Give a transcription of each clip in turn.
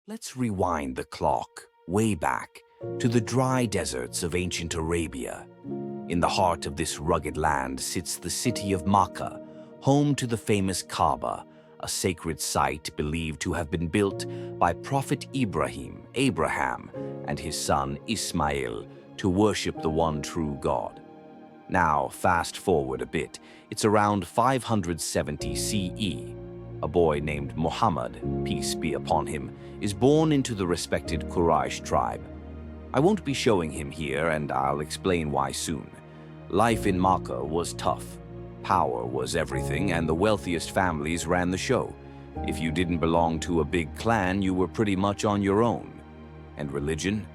Let's rewind the clock way back to the dry deserts of ancient Arabia. In the heart of this rugged land sits the city of Makkah, home to the famous Kaaba, a sacred site believed to have been built by Prophet Abraham, and his son Ismail to worship the one true God. Now, fast forward a bit, it's around 570 CE. A boy named Muhammad, peace be upon him, is born into the respected Quraysh tribe. I won't be showing him here, and I'll explain why soon. Life in Makkah was tough. Power was everything, and the wealthiest families ran the show. If you didn't belong to a big clan, you were pretty much on your own. And religion?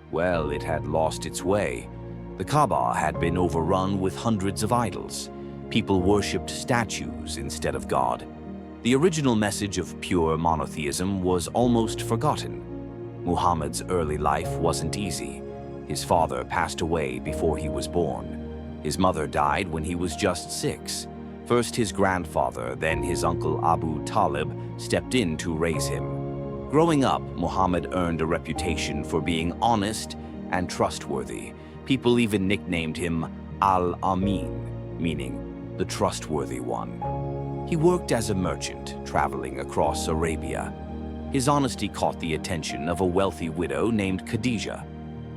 Well, it had lost its way. The Kaaba had been overrun with hundreds of idols. People worshipped statues instead of God. The original message of pure monotheism was almost forgotten. Muhammad's early life wasn't easy. His father passed away before he was born. His mother died when he was just 6. First his grandfather, then his uncle Abu Talib stepped in to raise him. Growing up, Muhammad earned a reputation for being honest and trustworthy. People even nicknamed him Al-Amin, meaning the trustworthy one. He worked as a merchant, traveling across Arabia. His honesty caught the attention of a wealthy widow named Khadijah.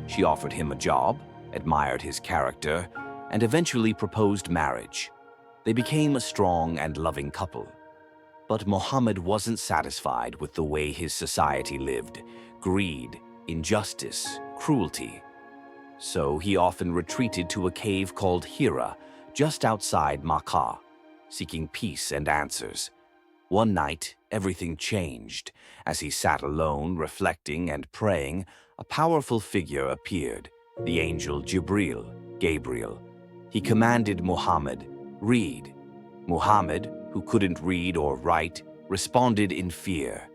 She offered him a job, admired his character, and eventually proposed marriage. They became a strong and loving couple. But Muhammad wasn't satisfied with the way his society lived: greed, injustice, cruelty. So he often retreated to a cave called Hira, just outside Makkah, seeking peace and answers. One night, everything changed. As he sat alone, reflecting and praying, a powerful figure appeared, the angel Gabriel. He commanded Muhammad, "Read." Muhammad, who couldn't read or write, responded in fear.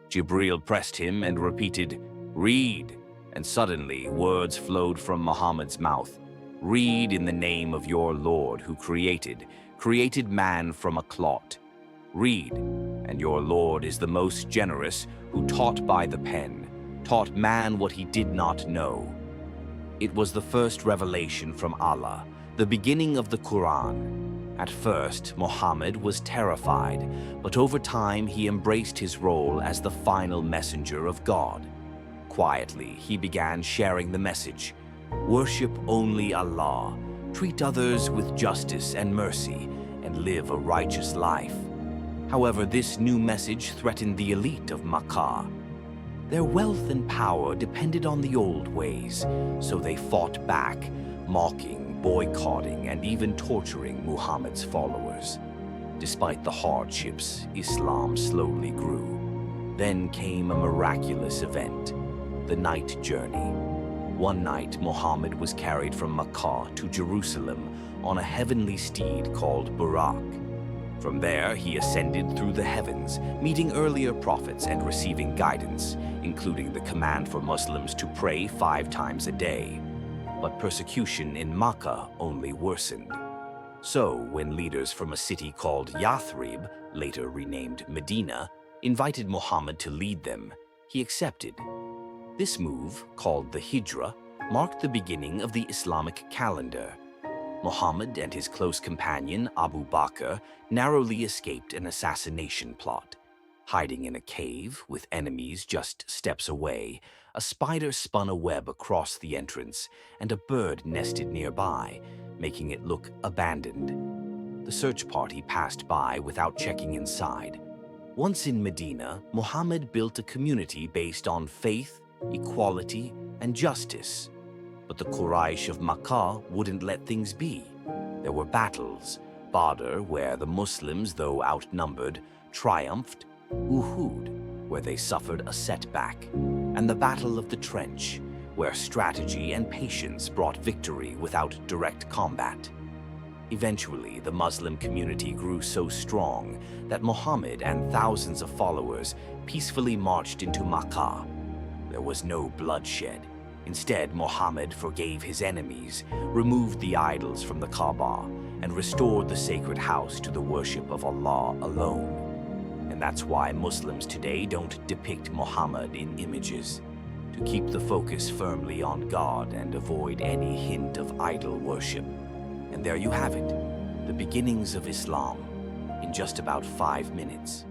Jibril pressed him and repeated, "Read." And suddenly, words flowed from Muhammad's mouth. "Read in the name of your Lord who created man from a clot. Read, and your Lord is the most generous, who taught by the pen, taught man what he did not know." It was the first revelation from Allah, the beginning of the Quran. At first, Muhammad was terrified, but over time he embraced his role as the final messenger of God. Quietly, he began sharing the message: worship only Allah, treat others with justice and mercy, and live a righteous life. However, this new message threatened the elite of Makkah. Their wealth and power depended on the old ways, so they fought back, mocking, boycotting, and even torturing Muhammad's followers. Despite the hardships, Islam slowly grew. Then came a miraculous event: the night journey. One night, Muhammad was carried from Makkah to Jerusalem on a heavenly steed called Burak. From there, he ascended through the heavens, meeting earlier prophets and receiving guidance, including the command for Muslims to pray 5 times a day. But persecution in Makkah only worsened. So, when leaders from a city called Yathrib, later renamed Medina, invited Muhammad to lead them, he accepted. This move, called the Hijra, marked the beginning of the Islamic calendar. Muhammad and his close companion, Abu Bakr, narrowly escaped an assassination plot. Hiding in a cave, with enemies just steps away, a spider spun a web across the entrance, and a bird nested nearby, making it look abandoned. The search party passed by without checking inside. Once in Medina, Muhammad built a community based on faith, equality, and justice. But the Quraysh of Makkah wouldn't let things be. There were battles: Badr, where the Muslims, though outnumbered, triumphed; Uhud, where they suffered a setback; and the Battle of the Trench, where strategy and patience brought victory without direct combat. Eventually, the Muslim community grew so strong that Muhammad and thousands of followers peacefully marched into Makkah. There was no bloodshed. Instead, Muhammad forgave his enemies, removed the idols from the Kaaba, and restored the sacred house to the worship of Allah alone. And And that's why Muslims today don't depict Muhammad in images, to keep the focus firmly on God and avoid any hint of idol worship. And there you have it, the beginnings of Islam, in just about 5 minutes.